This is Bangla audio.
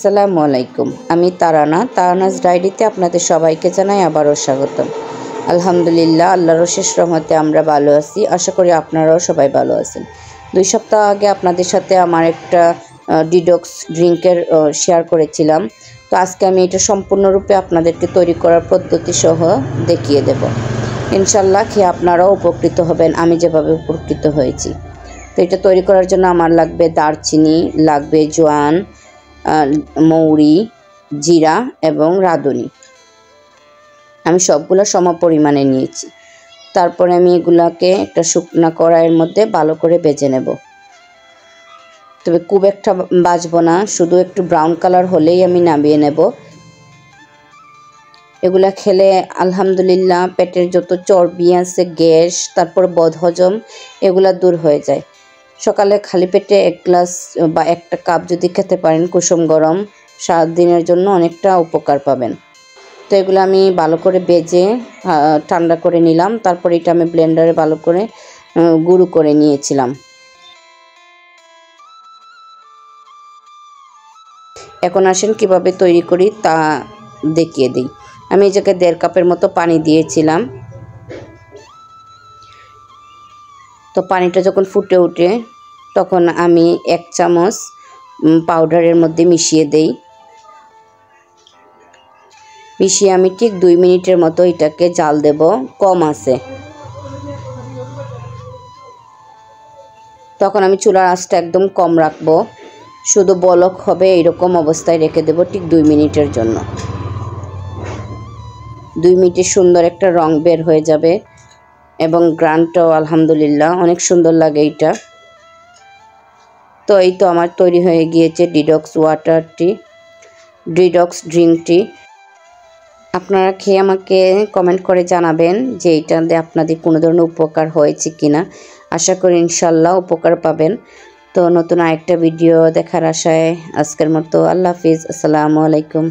আসসালামু আলাইকুম। আমি তারানাস ডায়েরিতে আপনাদের সবাইকে জানাই আবারও স্বাগতম। আলহামদুলিল্লাহ, আল্লাহর অশেষ রহমতে আমরা ভালো আছি। আশা করি আপনারাও সবাই ভালো আছেন। 2 সপ্তাহ আগে আপনাদের সাথে আমার একটা ডিডক্স ড্রিঙ্কের শেয়ার করেছিলাম। তো আজকে আমি এটা সম্পূর্ণরূপে আপনাদেরকে তৈরি করার পদ্ধতি সহ দেখিয়ে দেব। ইনশাল্লাহ খেয়ে আপনারাও উপকৃত হবেন, আমি যেভাবে উপকৃত হয়েছি। তো এটা তৈরি করার জন্য আমার লাগবে দারচিনি, লাগবে জোয়ান, মৌরি, জিরা এবং রাঁধুনি। আমি সবগুলো সম পরিমাণে নিয়েছি। তারপরে আমি এগুলাকে একটা শুকনা কড়াইয়ের মধ্যে ভালো করে ভেজে নেব। তবে খুব একটা ভাজবো না, শুধু একটু ব্রাউন কালার হলেই আমি নামিয়ে নেব। এগুলা খেলে আলহামদুলিল্লাহ পেটের যত চর্বি আছে, গ্যাস, তারপর বদহজম, এগুলা দূর হয়ে যায়। সকালে খালি পেটে 1 গ্লাস বা 1টা কাপ যদি খেতে পারেন কুসুম গরম, সারাদিনের জন্য অনেকটা উপকার পাবেন। তো এগুলো আমি ভালো করে ভেজে ঠান্ডা করে নিলাম। তারপর এটা আমি ব্লেন্ডারে ভালো করে গুঁড়ো করে নিয়েছিলাম। এখন আসেন কিভাবে তৈরি করি তা দেখিয়ে দিই। আমি এই জায়গায় 1.5 কাপের মতো পানি দিয়েছিলাম। তো পানিটা যখন ফুটে ওঠে তখন আমি 1 চামচ পাউডারের মধ্যে মিশিয়ে দেই। মিশিয়ে আমি ঠিক 2 মিনিটের মতো এটাকে জাল দেব কম আঁচে। তখন আমি চুলার আঁচটা একদম কম রাখবো, শুধু বলক হবে এরকম অবস্থায় রেখে দেব ঠিক 2 মিনিটের জন্য। 2 মিনিটে সুন্দর একটা রং বের হয়ে যাবে এবং গ্রানটাও আলহামদুলিল্লাহ অনেক সুন্দর লাগে এটা। তো এই তো আমার তৈরি হয়ে গিয়েছে ডিডক্স ড্রিঙ্কটি। আপনারা খেয়ে আমাকে কমেন্ট করে জানাবেন যে এটা দিয়ে আপনাদের কোনো ধরনের উপকার হয়েছে কিনা। আশা করি ইনশাল্লাহ উপকার পাবেন। তো নতুন আরেকটা ভিডিও দেখার আশায় আজকের মতো আল্লাহ হাফিজ, আসসালামু আলাইকুম।